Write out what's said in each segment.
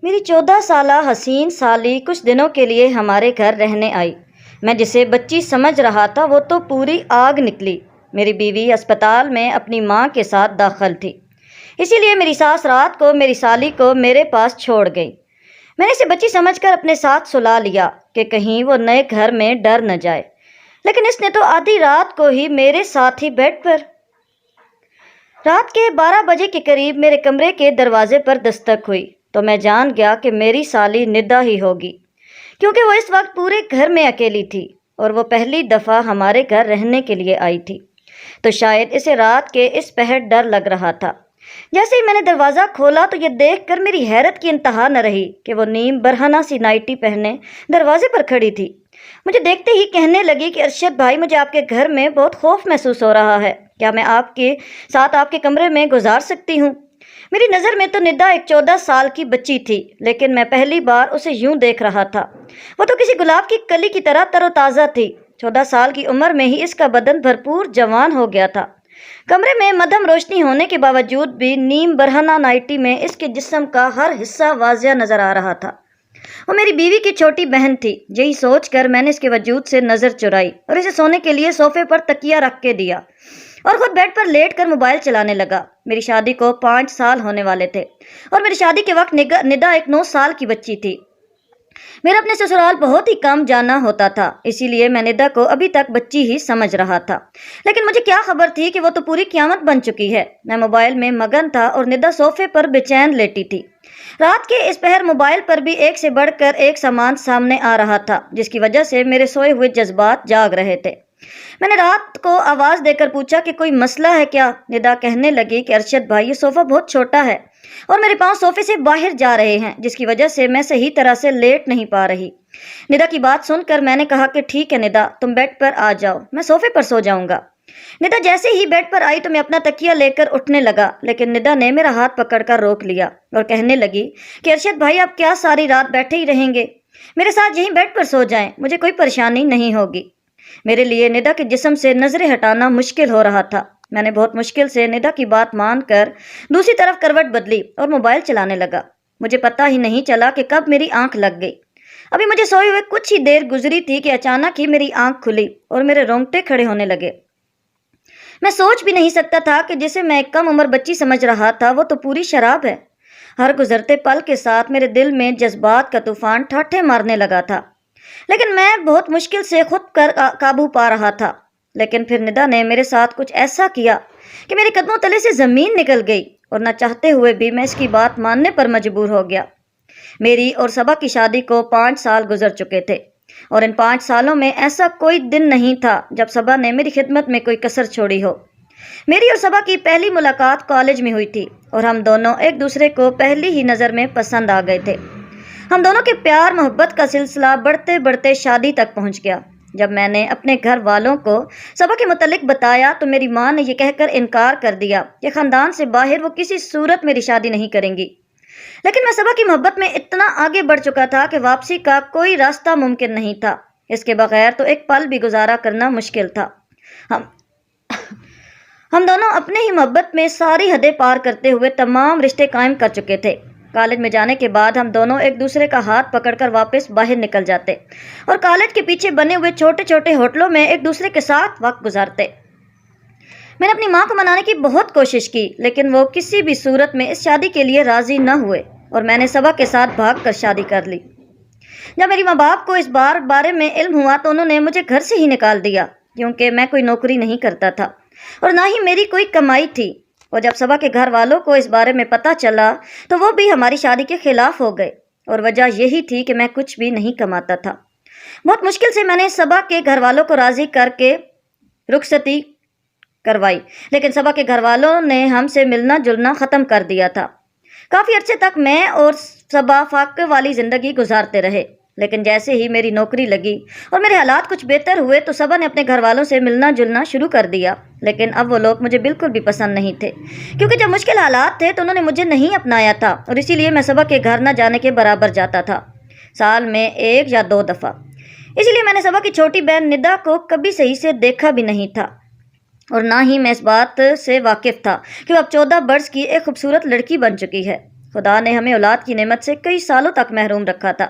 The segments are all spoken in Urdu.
میری 14 سالہ حسین سالی کچھ دنوں کے لیے ہمارے گھر رہنے آئی۔ میں جسے بچی سمجھ رہا تھا وہ تو پوری آگ نکلی۔ میری بیوی اسپتال میں اپنی ماں کے ساتھ داخل تھی، اسی لیے میری ساس رات کو میری سالی کو میرے پاس چھوڑ گئی۔ میں نے اسے بچی سمجھ کر اپنے ساتھ سلا لیا کہ کہیں وہ نئے گھر میں ڈر نہ جائے، لیکن اس نے تو آدھی رات کو ہی میرے ساتھ ہی بیڈ پر۔ رات کے 12 بجے کے قریب میرے کمرے کے دروازے پر دستک ہوئی تو میں جان گیا کہ میری سالی ندا ہی ہوگی، کیونکہ وہ اس وقت پورے گھر میں اکیلی تھی اور وہ پہلی دفعہ ہمارے گھر رہنے کے لیے آئی تھی، تو شاید اسے رات کے اس پہر ڈر لگ رہا تھا۔ جیسے ہی میں نے دروازہ کھولا تو یہ دیکھ کر میری حیرت کی انتہا نہ رہی کہ وہ نیم برہنہ سی نائٹی پہنے دروازے پر کھڑی تھی۔ مجھے دیکھتے ہی کہنے لگی کہ ارشد بھائی، مجھے آپ کے گھر میں بہت خوف محسوس ہو رہا ہے، کیا میں آپ کے ساتھ آپ کے کمرے میں گزار سکتی ہوں؟ میری نظر میں تو ندا ایک 14 سال کی بچی تھی، لیکن میں پہلی بار اسے یوں دیکھ رہا تھا۔ وہ تو کسی گلاب کی کلی کی طرح تر و تازہ تھی۔ 14 سال کی عمر میں ہی اس کا بدن بھرپور جوان ہو گیا تھا۔ کمرے میں مدھم روشنی ہونے کے باوجود بھی نیم برہنہ نائٹی میں اس کے جسم کا ہر حصہ واضح نظر آ رہا تھا۔ وہ میری بیوی کی چھوٹی بہن تھی۔ یہی سوچ کر میں نے اس کے وجود سے نظر چرائی اور اسے سونے کے لیے صوفے پر تکیہ رکھ کے دیا اور خود بیڈ پر لیٹ کر موبائل چلانے لگا۔ میری شادی کو 5 سال ہونے والے تھے اور میری شادی کے وقت ندا ایک 9 سال کی بچی تھی۔ میرا اپنے سسرال بہت ہی کم جانا ہوتا تھا، اسی لیے میں ندا کو ابھی تک بچی ہی سمجھ رہا تھا، لیکن مجھے کیا خبر تھی کہ وہ تو پوری قیامت بن چکی ہے۔ میں موبائل میں مگن تھا اور ندا صوفے پر بے چین لیٹی تھی۔ رات کے اس پہر موبائل پر بھی ایک سے بڑھ کر ایک سامان سامنے آ رہا تھا، جس کی وجہ سے میرے سوئے ہوئے جذبات جاگ رہے تھے۔ میں نے رات کو آواز دے کر پوچھا کہ کوئی مسئلہ ہے کیا؟ ندا کہنے لگی کہ ارشد بھائی، یہ صوفہ بہت چھوٹا ہے اور میرے پاؤں صوفے سے باہر جا رہے ہیں، جس کی وجہ سے میں صحیح طرح سے لیٹ نہیں پا رہی۔ ندا کی بات سن کر میں نے کہا کہ ٹھیک ہے ندا، تم بیڈ پر آ جاؤ، میں صوفے پر سو جاؤں گا۔ ندا جیسے ہی بیڈ پر آئی تو میں اپنا تکیہ لے کر اٹھنے لگا، لیکن ندا نے میرا ہاتھ پکڑ کر روک لیا اور کہنے لگی کہ ارشد بھائی، آپ کیا ساری رات بیٹھے ہی رہیں گے؟ میرے ساتھ یہیں بیڈ پر سو جائیں، مجھے کوئی پریشانی نہیں ہوگی۔ میرے لیے ندا کے جسم سے نظریں ہٹانا مشکل ہو رہا تھا۔ میں نے بہت مشکل سے ندا کی بات مان کر دوسری طرف کروٹ بدلی اور موبائل چلانے لگا۔ مجھے پتہ ہی نہیں چلا کہ کب میری آنکھ لگ گئی۔ ابھی مجھے سوئے ہوئے کچھ ہی دیر گزری تھی کہ اچانک ہی میری آنکھ کھلی اور میرے رونگٹے کھڑے ہونے لگے۔ میں سوچ بھی نہیں سکتا تھا کہ جسے میں ایک کم عمر بچی سمجھ رہا تھا وہ تو پوری شراب ہے۔ ہر گزرتے پل کے ساتھ میرے دل میں جذبات کا طوفان ٹھاٹھے مارنے لگا تھا، لیکن میں بہت مشکل سے خود پر قابو پا رہا تھا۔ لیکن پھر ندا نے میرے ساتھ کچھ ایسا کیا کہ میرے قدموں تلے سے زمین نکل گئی اور نہ چاہتے ہوئے بھی میں اس کی بات ماننے پر مجبور ہو گیا۔ میری اور صبا کی شادی کو 5 سال گزر چکے تھے اور ان 5 سالوں میں ایسا کوئی دن نہیں تھا جب صبا نے میری خدمت میں کوئی کسر چھوڑی ہو۔ میری اور صبا کی پہلی ملاقات کالج میں ہوئی تھی اور ہم دونوں ایک دوسرے کو پہلی ہی نظر میں پسند آ گئے تھے۔ ہم دونوں کے پیار محبت کا سلسلہ بڑھتے بڑھتے شادی تک پہنچ گیا۔ جب میں نے اپنے گھر والوں کو صبا کے متعلق بتایا تو میری ماں نے یہ کہہ کر انکار کر دیا کہ خاندان سے باہر وہ کسی صورت میری شادی نہیں کریں گی، لیکن میں صبا کی محبت میں اتنا آگے بڑھ چکا تھا کہ واپسی کا کوئی راستہ ممکن نہیں تھا۔ اس کے بغیر تو ایک پل بھی گزارا کرنا مشکل تھا۔ ہم دونوں اپنے ہی محبت میں ساری حدیں پار کرتے ہوئے تمام رشتے قائم کر چکے تھے۔ کالج میں جانے کے بعد ہم دونوں ایک دوسرے کا ہاتھ پکڑ کر واپس باہر نکل جاتے اور کالج کے پیچھے بنے ہوئے چھوٹے چھوٹے ہوٹلوں میں ایک دوسرے کے ساتھ وقت گزارتے۔ میں نے اپنی ماں کو منانے کی بہت کوشش کی، لیکن وہ کسی بھی صورت میں اس شادی کے لیے راضی نہ ہوئے اور میں نے صبا کے ساتھ بھاگ کر شادی کر لی۔ جب میری ماں باپ کو اس بارے میں علم ہوا تو انہوں نے مجھے گھر سے ہی نکال دیا، کیونکہ میں کوئی نوکری نہیں کرتا تھا اور نہ ہی میری کوئی کمائی تھی۔ اور جب صبا کے گھر والوں کو اس بارے میں پتہ چلا تو وہ بھی ہماری شادی کے خلاف ہو گئے، اور وجہ یہی تھی کہ میں کچھ بھی نہیں کماتا تھا۔ بہت مشکل سے میں نے صبا کے گھر والوں کو راضی کر کے رخصتی کروائی، لیکن صبا کے گھر والوں نے ہم سے ملنا جلنا ختم کر دیا تھا۔ کافی عرصے تک میں اور صبا فاقے والی زندگی گزارتے رہے، لیکن جیسے ہی میری نوکری لگی اور میرے حالات کچھ بہتر ہوئے تو صبا نے اپنے گھر والوں سے ملنا جلنا شروع کر دیا۔ لیکن اب وہ لوگ مجھے بالکل بھی پسند نہیں تھے، کیونکہ جب مشکل حالات تھے تو انہوں نے مجھے نہیں اپنایا تھا، اور اسی لیے میں صبا کے گھر نہ جانے کے برابر جاتا تھا، سال میں 1 یا 2 دفعہ۔ اسی لیے میں نے صبا کی چھوٹی بہن ندا کو کبھی صحیح سے دیکھا بھی نہیں تھا، اور نہ ہی میں اس بات سے واقف تھا کہ وہ اب 14 برس کی ایک خوبصورت لڑکی بن چکی ہے۔ خدا نے ہمیں اولاد کی نعمت سے کئی سالوں تک محروم رکھا تھا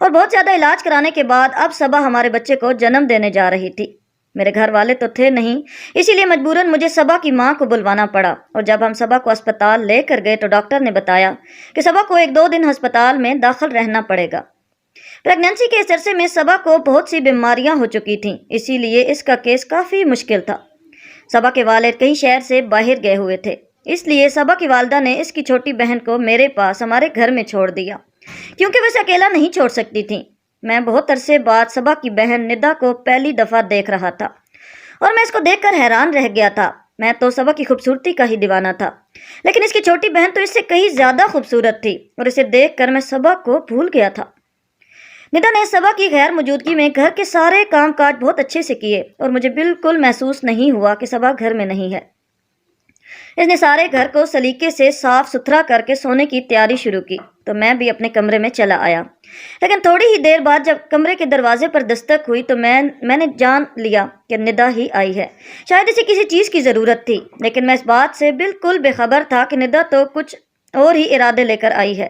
اور بہت زیادہ علاج کرانے کے بعد اب صبا ہمارے بچے کو جنم دینے جا رہی تھی۔ میرے گھر والے تو تھے نہیں، اسی لیے مجبوراً مجھے صبا کی ماں کو بلوانا پڑا، اور جب ہم صبا کو اسپتال لے کر گئے تو ڈاکٹر نے بتایا کہ صبا کو 1-2 دن ہسپتال میں داخل رہنا پڑے گا۔ پریگننسی کے اس عرصے میں صبا کو بہت سی بیماریاں ہو چکی تھیں، اسی لیے اس کا کیس کافی مشکل تھا۔ صبا کے والد کئی شہر سے باہر گئے ہوئے تھے، اس لیے صبا کی والدہ نے اس کی چھوٹی بہن کو میرے پاس ہمارے گھر میں چھوڑ دیا، کیونکہ وہ اسے اکیلا نہیں چھوڑ سکتی تھیں۔ میں بہت عرصے بعد صبا کی بہن ندا کو پہلی دفعہ دیکھ رہا تھا اور میں اس کو دیکھ کر حیران رہ گیا تھا۔ میں تو صبا کی خوبصورتی کا ہی دیوانہ تھا، لیکن اس کی چھوٹی بہن تو اس سے کہیں زیادہ خوبصورت تھی، اور اسے دیکھ کر میں صبا کو بھول گیا تھا۔ ندا نے صبا کی غیر موجودگی میں گھر کے سارے کام کاج بہت اچھے سے کیے، اور مجھے بالکل محسوس نہیں ہوا کہ صبا گھر میں نہیں ہے۔ اس نے سارے گھر کو سلیقے سے صاف ستھرا کر کے سونے کی تیاری شروع کی، تو میں بھی اپنے کمرے میں چلا آیا۔ لیکن تھوڑی ہی دیر بعد جب کمرے کے دروازے پر دستک ہوئی تو میں نے جان لیا کہ ندا ہی آئی ہے۔ شاید اسے کسی چیز کی ضرورت تھی، لیکن میں اس بات سے بالکل بے خبر تھا کہ ندا تو کچھ اور ہی ارادے لے کر آئی ہے۔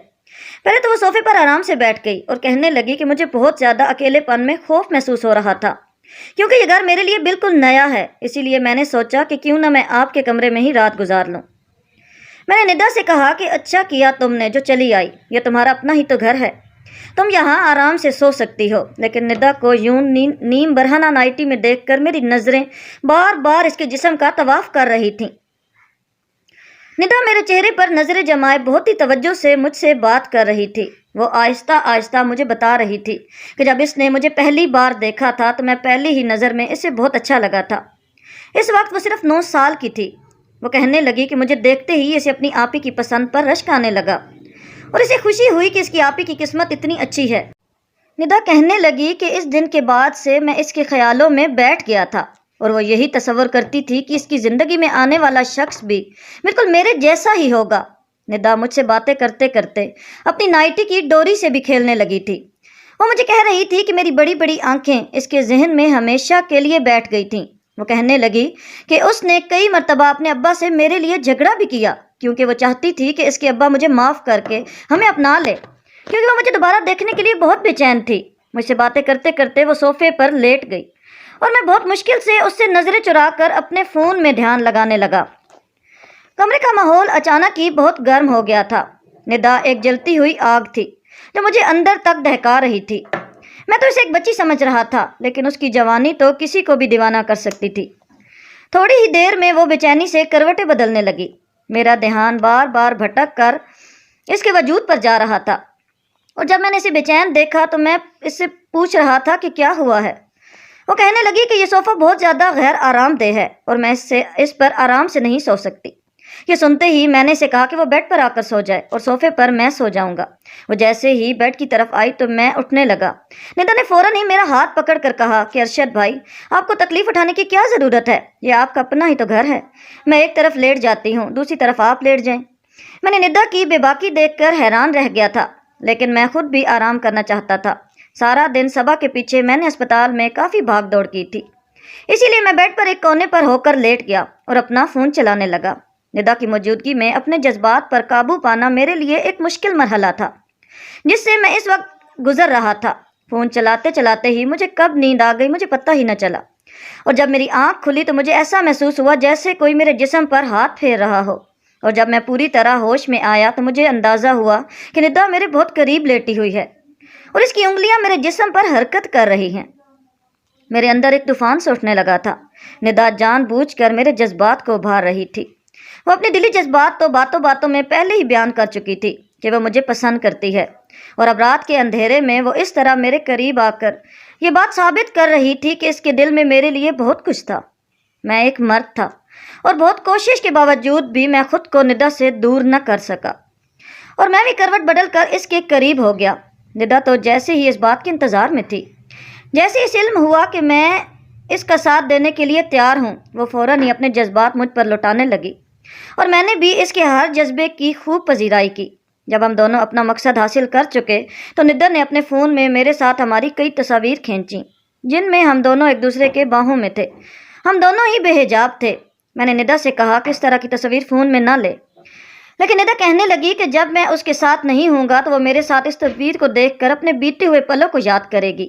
پہلے تو وہ صوفے پر آرام سے بیٹھ گئی اور کہنے لگی کہ مجھے بہت زیادہ اکیلے پن میں خوف محسوس ہو رہا تھا، کیونکہ یہ گھر میرے لیے بالکل نیا ہے، اسی لیے میں نے سوچا کہ کیوں نہ میں آپ کے کمرے میں ہی رات گزار لوں۔ میں نے ندا سے کہا کہ اچھا کیا تم نے جو چلی آئی، یہ تمہارا اپنا ہی تو گھر ہے، تم یہاں آرام سے سو سکتی ہو۔ لیکن ندا کو یوں نیم برہنہ نائٹی میں دیکھ کر میری نظریں بار بار اس کے جسم کا طواف کر رہی تھیں۔ ندا میرے چہرے پر نظریں جمائے بہت ہی توجہ سے مجھ سے بات کر رہی تھی۔ وہ آہستہ آہستہ مجھے بتا رہی تھی کہ جب اس نے مجھے پہلی بار دیکھا تھا تو میں پہلی ہی نظر میں اسے بہت اچھا لگا تھا۔ اس وقت وہ صرف 9 سال کی تھی۔ وہ کہنے لگی کہ مجھے دیکھتے ہی اسے اپنی آپی کی پسند پر رشک آنے لگا، اور اسے خوشی ہوئی کہ اس کی آپی کی قسمت اتنی اچھی ہے۔ ندا کہنے لگی کہ اس دن کے بعد سے میں اس کے خیالوں میں بیٹھ گیا تھا، اور وہ یہی تصور کرتی تھی کہ اس کی زندگی میں آنے والا شخص بھی بالکل میرے جیسا ہی ہوگا۔ ندا مجھ سے باتیں کرتے کرتے اپنی نائٹی کی ڈوری سے بھی کھیلنے لگی تھی۔ وہ مجھے کہہ رہی تھی کہ میری بڑی بڑی آنکھیں اس کے ذہن میں ہمیشہ کے لیے بیٹھ گئی تھیں۔ وہ کہنے لگی کہ اس نے کئی مرتبہ اپنے ابا سے میرے لیے جھگڑا بھی کیا، کیونکہ وہ چاہتی تھی کہ اس کے ابا مجھے معاف کر کے ہمیں اپنا لے، کیونکہ وہ مجھے دوبارہ دیکھنے کے لیے بہت بے چین تھی۔ مجھ سے باتیں کرتے کرتے وہ صوفے پر لیٹ گئی، اور میں بہت مشکل سے اس سے نظریں چرا کر اپنے فون میں دھیان لگانے لگا۔ کمرے کا ماحول اچانک ہی بہت گرم ہو گیا تھا۔ ندا ایک جلتی ہوئی آگ تھی جو مجھے اندر تک دہکا رہی تھی۔ میں تو اسے ایک بچی سمجھ رہا تھا، لیکن اس کی جوانی تو کسی کو بھی دیوانہ کر سکتی تھی۔ تھوڑی ہی دیر میں وہ بے چینی سے کروٹیں بدلنے لگی۔ میرا دھیان بار بار بھٹک کر اس کے وجود پر جا رہا تھا، اور جب میں نے اسے بے چین دیکھا تو میں اس سے پوچھ رہا تھا کہ کیا ہوا ہے۔ وہ کہنے لگی کہ یہ صوفہ بہت زیادہ غیر آرام دہ ہے اور میں اس پر آرام سے نہیں سو سکتی۔ یہ سنتے ہی میں نے اسے کہا کہ وہ بیڈ پر آ کر سو جائے اور صوفے پر میں سو جاؤں گا۔ وہ جیسے ہی بیڈ کی طرف آئی تو میں اٹھنے لگا۔ ندا نے فوراً ہی میرا ہاتھ پکڑ کر کہا کہ ارشد بھائی، آپ کو تکلیف اٹھانے کی کیا ضرورت ہے؟ یہ آپ کا اپنا ہی تو گھر ہے۔ میں ایک طرف لیٹ جاتی ہوں، دوسری طرف آپ لیٹ جائیں۔ میں نے ندا کی بے باکی دیکھ کر حیران رہ گیا تھا، لیکن میں خود بھی آرام کرنا چاہتا تھا۔ سارا دن صبا کے پیچھے میں نے اسپتال میں کافی بھاگ دوڑ کی تھی، اسی لیے میں بیڈ پر ایک کونے پر ہو کر لیٹ گیا اور اپنا فون چلانے لگا۔ ندا کی موجودگی میں اپنے جذبات پر قابو پانا میرے لیے ایک مشکل مرحلہ تھا جس سے میں اس وقت گزر رہا تھا۔ فون چلاتے چلاتے ہی مجھے کب نیند آ گئی مجھے پتہ ہی نہ چلا، اور جب میری آنکھ کھلی تو مجھے ایسا محسوس ہوا جیسے کوئی میرے جسم پر ہاتھ پھیر رہا ہو، اور جب میں پوری طرح ہوش میں آیا تو مجھے اندازہ ہوا کہ ندا میرے بہت قریب لیٹی ہوئی ہے اور اس کی انگلیاں میرے جسم پر حرکت کر رہی ہیں۔ میرے اندر ایک طوفان سے اٹھنے لگا تھا۔ ندا جان بوجھ کر میرے جذبات کو ابھار رہی تھی۔ وہ اپنے دلی جذبات تو باتوں باتوں میں پہلے ہی بیان کر چکی تھی کہ وہ مجھے پسند کرتی ہے، اور اب رات کے اندھیرے میں وہ اس طرح میرے قریب آ کر یہ بات ثابت کر رہی تھی کہ اس کے دل میں میرے لیے بہت کچھ تھا۔ میں ایک مرد تھا، اور بہت کوشش کے باوجود بھی میں خود کو ندا سے دور نہ کر سکا، اور میں بھی کروٹ بدل کر اس کے قریب ہو گیا۔ ندا تو جیسے ہی اس بات کے انتظار میں تھی، جیسے ہی اس علم ہوا کہ میں اس کا ساتھ دینے کے لیے تیار ہوں، وہ فوراً ہی اپنے جذبات مجھ پر لوٹانے لگی، اور میں نے بھی اس کے ہر جذبے کی خوب پذیرائی کی۔ جب ہم دونوں اپنا مقصد حاصل کر چکے تو ندا نے اپنے فون میں میرے ساتھ ہماری کئی تصاویر کھینچیں جن میں ہم دونوں ایک دوسرے کے باہوں میں تھے۔ ہم دونوں ہی بے حجاب تھے۔ میں نے ندا سے کہا کہ اس طرح کی تصویر فون میں نہ لے، لیکن ندا کہنے لگی کہ جب میں اس کے ساتھ نہیں ہوں گا تو وہ میرے ساتھ اس تصویر کو دیکھ کر اپنے بیتے ہوئے پلوں کو یاد کرے گی۔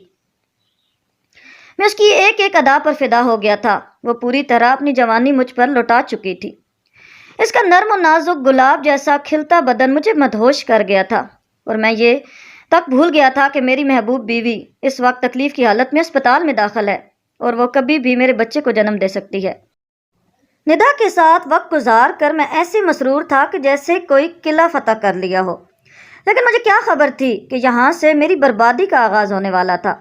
میں اس کی ایک ایک ادا پر فدا ہو گیا تھا۔ وہ پوری طرح اپنی جوانی مجھ پر لوٹا چکی تھی۔ اس کا نرم و نازک گلاب جیسا کھلتا بدن مجھے مدہوش کر گیا تھا، اور میں یہ تک بھول گیا تھا کہ میری محبوب بیوی اس وقت تکلیف کی حالت میں اسپتال میں داخل ہے اور وہ کبھی بھی میرے بچے کو جنم دے سکتی ہے۔ ندا کے ساتھ وقت گزار کر میں ایسے مسرور تھا کہ جیسے کوئی قلعہ فتح کر لیا ہو، لیکن مجھے کیا خبر تھی کہ یہاں سے میری بربادی کا آغاز ہونے والا تھا۔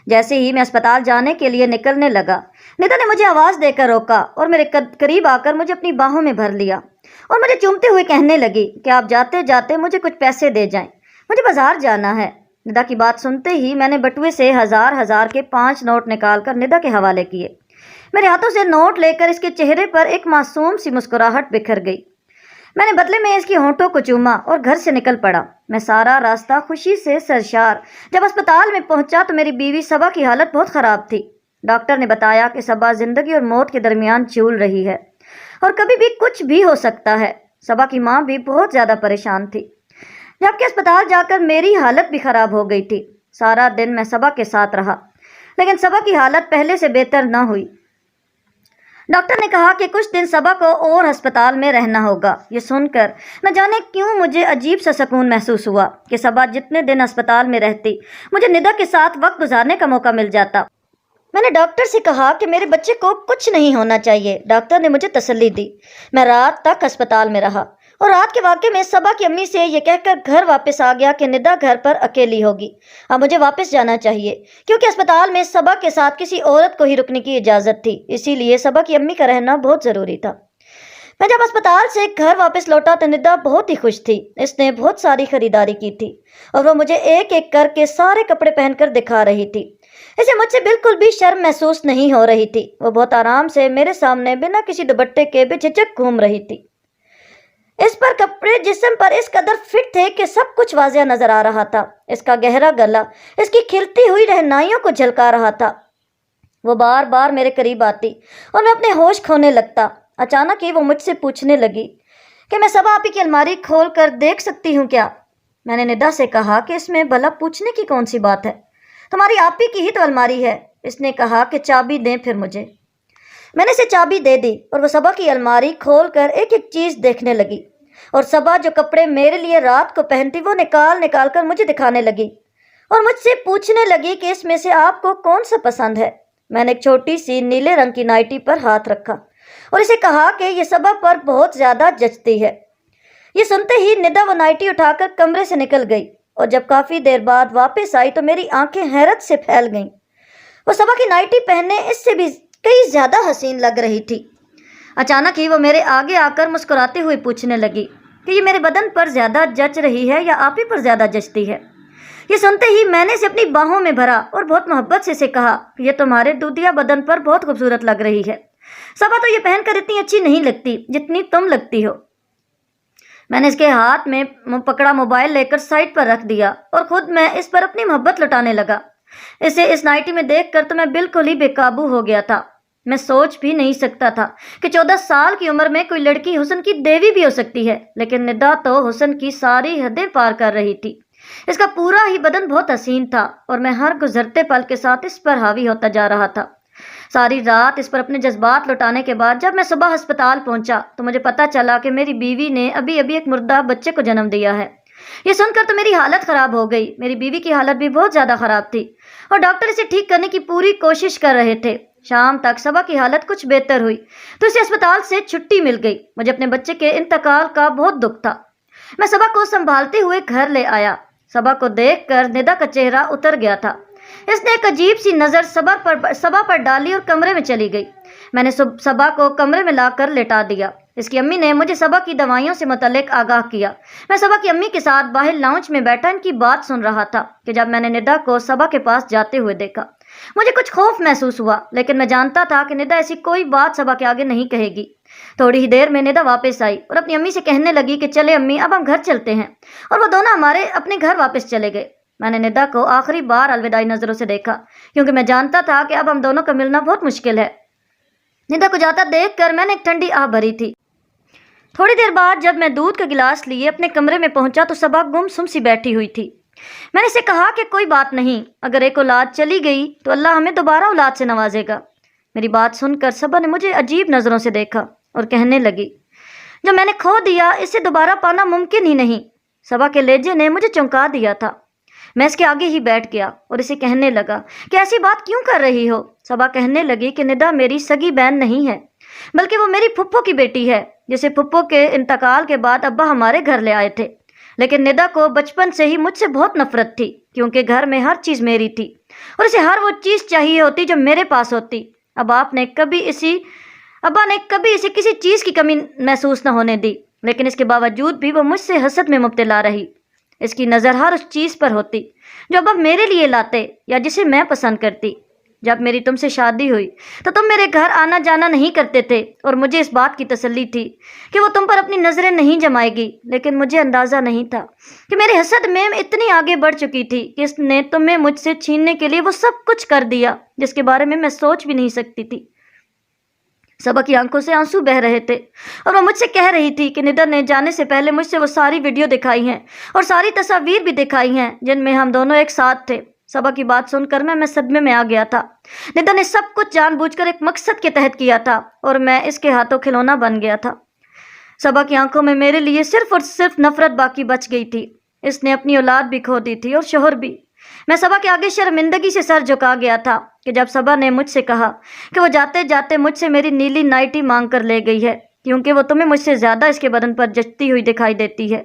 جیسے ہی میں اسپتال جانے کے لیے نکلنے لگا، ندا نے مجھے آواز دے کر روکا اور میرے قریب آ کر مجھے اپنی باہوں میں بھر لیا اور مجھے چومتے ہوئے کہنے لگی کہ آپ جاتے جاتے مجھے کچھ پیسے دے جائیں، مجھے بازار جانا ہے۔ ندا کی بات سنتے ہی میں نے بٹوے سے ہزار کے 5 نوٹ نکال کر ندا کے حوالے کیے۔ میرے ہاتھوں سے نوٹ لے کر اس کے چہرے پر ایک معصوم سی مسکراہٹ بکھر گئی۔ میں نے بدلے میں اس کی ہونٹوں کو چوما اور گھر سے نکل پڑا۔ میں سارا راستہ خوشی سے سرشار۔ جب اسپتال میں پہنچا تو میری بیوی صبا کی حالت بہت خراب تھی۔ ڈاکٹر نے بتایا کہ صبا زندگی اور موت کے درمیان جھول رہی ہے اور کبھی بھی کچھ بھی ہو سکتا ہے۔ صبا کی ماں بھی بہت زیادہ پریشان تھی، جبکہ اسپتال جا کر میری حالت بھی خراب ہو گئی تھی۔ سارا دن میں صبا کے ساتھ رہا، لیکن صبا کی حالت پہلے سے بہتر نہ ہوئی۔ ڈاکٹر نے کہا کہ کچھ دن صبا کو اور ہسپتال میں رہنا ہوگا۔ یہ سن کر نہ جانے کیوں مجھے عجیب سا سکون محسوس ہوا کہ صبا جتنے دن ہسپتال میں رہتی مجھے ندا کے ساتھ وقت گزارنے کا موقع مل جاتا۔ میں نے ڈاکٹر سے کہا کہ میرے بچے کو کچھ نہیں ہونا چاہیے۔ ڈاکٹر نے مجھے تسلی دی۔ میں رات تک ہسپتال میں رہا اور رات کے واقعے میں صبا کی امی سے یہ کہہ کر گھر واپس آ گیا کہ ندا گھر پر اکیلی ہوگی، اب مجھے واپس جانا چاہیے، کیونکہ اسپتال میں صبا کے ساتھ کسی عورت کو ہی رکنے کی اجازت تھی، اسی لیے صبا کی امی کا رہنا بہت ضروری تھا۔ میں جب اسپتال سے گھر واپس لوٹا تو ندا بہت ہی خوش تھی۔ اس نے بہت ساری خریداری کی تھی اور وہ مجھے ایک ایک کر کے سارے کپڑے پہن کر دکھا رہی تھی۔ اسے مجھ سے بالکل بھی شرم محسوس نہیں ہو رہی تھی۔ وہ بہت آرام سے میرے سامنے بنا کسی دوپٹے کے بے جھجک گھوم رہی تھی۔ اس پر کپڑے جسم پر اس قدر فٹ تھے کہ سب کچھ واضح نظر آ رہا تھا۔ اس کا گہرا گلا اس کی کھلتی ہوئی رہنائیوں کو جھلکا رہا تھا۔ وہ بار بار میرے قریب آتی اور میں اپنے ہوش کھونے لگتا۔ اچانک ہی وہ مجھ سے پوچھنے لگی کہ میں صبا آپی کی الماری کھول کر دیکھ سکتی ہوں کیا؟ میں نے ندا سے کہا کہ اس میں بھلا پوچھنے کی کون سی بات ہے، تمہاری آپی کی ہی تو الماری ہے۔ اس نے کہا کہ چابی دیں پھر مجھے۔ میں نے اسے چابی دے دی اور وہ صبا کی الماری کھول کر ایک ایک چیز دیکھنے لگی اور صبا جو کپڑے میرے لیے رات کو پہنتی وہ نکال کر مجھے دکھانے لگی اور مجھ سے پوچھنے لگی کہ اس میں سے آپ کو کون سا پسند ہے۔ میں نے ایک چھوٹی سی نیلے رنگ کی نائٹی پر ہاتھ رکھا اور اسے کہا کہ یہ صبا پر بہت زیادہ جچتی ہے۔ یہ سنتے ہی ندا وہ نائٹی اٹھا کر کمرے سے نکل گئی اور جب کافی دیر بعد واپس آئی تو میری آنکھیں حیرت سے پھیل گئیں۔ وہ صبا کی نائٹی پہننے اس سے بھی کئی زیادہ حسین لگ رہی تھی۔ اچانک ہی وہ میرے آگے آ کر مسکراتے ہوئے پوچھنے لگی کہ یہ میرے بدن پر زیادہ جچ رہی ہے یا آپ ہی پر زیادہ جچتی ہے۔ یہ سنتے ہی میں نے اسے اپنی باہوں میں بھرا اور بہت محبت سے اسے کہا کہ یہ تمہارے دودھیا بدن پر بہت خوبصورت لگ رہی ہے، صبا تو یہ پہن کر اتنی اچھی نہیں لگتی جتنی تم لگتی ہو۔ میں نے اس کے ہاتھ میں پکڑا موبائل لے کر سائڈ پر رکھ دیا اور خود میں اس پر اپنی محبت لٹانے لگا۔ اسے اس نائٹی میں دیکھ کر تو میں بالکل ہی بے قابو ہو گیا تھا۔ میں سوچ بھی نہیں سکتا تھا کہ 14 سال کی عمر میں کوئی لڑکی حسن کی دیوی بھی ہو سکتی ہے، لیکن ندا تو حسن کی ساری حدیں پار کر رہی تھی۔ اس کا پورا ہی بدن بہت حسین تھا اور میں ہر گزرتے پل کے ساتھ اس پر حاوی ہوتا جا رہا تھا۔ ساری رات اس پر اپنے جذبات لٹانے کے بعد جب میں صبح ہسپتال پہنچا تو مجھے پتا چلا کہ میری بیوی نے ابھی ایک مردہ بچے کو جنم دیا ہے۔ یہ سن کر تو میری حالت خراب ہو گئی۔ میری بیوی کی حالت بھی بہت زیادہ خراب تھی اور ڈاکٹر اسے ٹھیک کرنے کی پوری کوشش کر رہے تھے۔ شام تک صبا کی حالت کچھ بہتر ہوئی تو اسے اسپتال سے چھٹی مل گئی۔ مجھے اپنے بچے کے انتقال کا بہت دکھ تھا۔ میں صبا کو سنبھالتے ہوئے گھر لے آیا۔ صبا کو دیکھ کر ندا کا چہرہ اتر گیا تھا۔ اس نے ایک عجیب سی نظر صبا پر ڈالی اور کمرے میں چلی گئی۔ میں نے صبا کو کمرے میں لا کر لٹا دیا۔ اس کی امی نے مجھے صبا کی دوائیوں سے متعلق آگاہ کیا۔ میں صبا کی امی کے ساتھ باہر لاؤنج میں بیٹھا ان کی بات سن رہا تھا کہ جب میں نے ندا کو صبا کے پاس جاتے ہوئے دیکھا مجھے کچھ خوف محسوس ہوا، لیکن میں جانتا تھا کہ ندا ایسی کوئی بات صبا کے آگے نہیں کہے گی۔ تھوڑی ہی دیر میں ندا واپس آئی اور اپنی امی سے کہنے لگی کہ چلے امی اب ہم گھر چلتے ہیں، اور وہ دونوں ہمارے اپنے گھر واپس چلے گئے۔ میں نے ندا کو آخری بار الوداعی نظروں سے دیکھا کیونکہ میں جانتا تھا کہ اب ہم دونوں کا ملنا بہت مشکل ہے۔ ندا کو جاتا دیکھ کر میں نے ایک ٹھنڈی آہ بھری تھی۔ تھوڑی دیر بعد جب میں دودھ کا گلاس لیے اپنے کمرے میں پہنچا تو صبا گم سم سی بیٹھی ہوئی تھی۔ میں نے اسے کہا کہ کوئی بات نہیں، اگر ایک اولاد چلی گئی تو اللہ ہمیں دوبارہ اولاد سے نوازے گا۔ میری بات سن کر صبا نے مجھے عجیب نظروں سے دیکھا اور کہنے لگی، جو میں نے کھو دیا اسے دوبارہ پانا ممکن ہی نہیں۔ صبا کے لہجے نے مجھے چونکا دیا تھا۔ میں اس کے آگے ہی بیٹھ گیا اور اسے کہنے لگا کہ ایسی بات کیوں کر رہی ہو؟ صبا کہنے لگی کہ ندا میری سگی بہن نہیں ہے، بلکہ وہ میری پھپھو کی بیٹی ہے، جسے پھپھو کے انتقال کے بعد ابا ہمارے گھر لے آئے تھے۔ لیکن ندا کو بچپن سے ہی مجھ سے بہت نفرت تھی، کیونکہ گھر میں ہر چیز میری تھی اور اسے ہر وہ چیز چاہیے ہوتی جو میرے پاس ہوتی۔ ابا نے کبھی اسے کسی چیز کی کمی محسوس نہ ہونے دی، لیکن اس کے باوجود بھی وہ مجھ سے حسد میں مبتلا رہی۔ اس کی نظر ہر اس چیز پر ہوتی جو ابا میرے لیے لاتے یا جسے میں پسند کرتی۔ جب میری تم سے شادی ہوئی تو تم میرے گھر آنا جانا نہیں کرتے تھے اور مجھے اس بات کی تسلی تھی کہ وہ تم پر اپنی نظریں نہیں جمائے گی، لیکن مجھے اندازہ نہیں تھا کہ میری حسد میں اتنی آگے بڑھ چکی تھی کہ اس نے تمہیں مجھ سے چھیننے کے لیے وہ سب کچھ کر دیا جس کے بارے میں سوچ بھی نہیں سکتی تھی۔ صبا کی آنکھوں سے آنسو بہہ رہے تھے اور وہ مجھ سے کہہ رہی تھی کہ ندر نے جانے سے پہلے مجھ سے وہ ساری ویڈیو دکھائی ہیں اور ساری تصاویر بھی دکھائی ہیں جن میں ہم دونوں ایک ساتھ تھے۔ صبا کی بات سن کر میں صدمے میں آ گیا تھا۔ ندر نے سب کچھ جان بوجھ کر ایک مقصد کے تحت کیا تھا اور میں اس کے ہاتھوں کھلونا بن گیا تھا۔ صبا کی آنکھوں میں میرے لیے صرف اور صرف نفرت باقی بچ گئی تھی۔ اس نے اپنی اولاد بھی کھو دی تھی اور شوہر بھی۔ میں صبا کے آگے شرمندگی سے سر جھکا گیا تھا کہ جب صبا نے مجھ سے کہا کہ وہ جاتے جاتے مجھ سے میری نیلی نائٹی مانگ کر لے گئی ہے کیونکہ وہ تمہیں مجھ سے زیادہ اس کے بدن پر جچتی ہوئی دکھائی دیتی ہے۔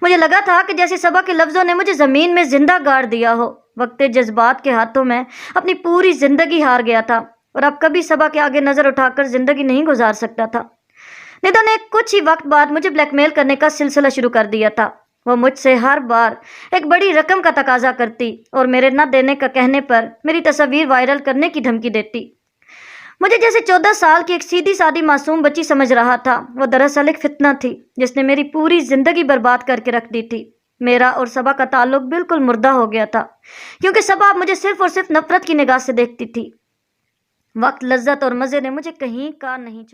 مجھے لگا تھا کہ جیسے صبا کے لفظوں نے مجھے زمین میں زندہ گاڑ دیا ہو۔ وقت جذبات کے ہاتھوں میں اپنی پوری زندگی ہار گیا تھا اور اب کبھی صبا کے آگے نظر اٹھا کر زندگی نہیں گزار سکتا تھا۔ ندا نے کچھ ہی وقت بعد مجھے بلیک میل کرنے کا سلسلہ شروع کر دیا تھا۔ وہ مجھ سے ہر بار ایک بڑی رقم کا تقاضا کرتی اور میرے نہ دینے کا کہنے پر میری تصاویر وائرل کرنے کی دھمکی دیتی۔ مجھے جیسے 14 سال کی ایک سیدھی سادی معصوم بچی سمجھ رہا تھا، وہ دراصل ایک فتنہ تھی جس نے میری پوری زندگی برباد کر کے رکھ دی تھی۔ میرا اور صبا کا تعلق بالکل مردہ ہو گیا تھا کیونکہ صبا مجھے صرف اور صرف نفرت کی نگاہ سے دیکھتی تھی۔ وقت، لذت اور مزے نے مجھے کہیں کا نہیں چھوڑا۔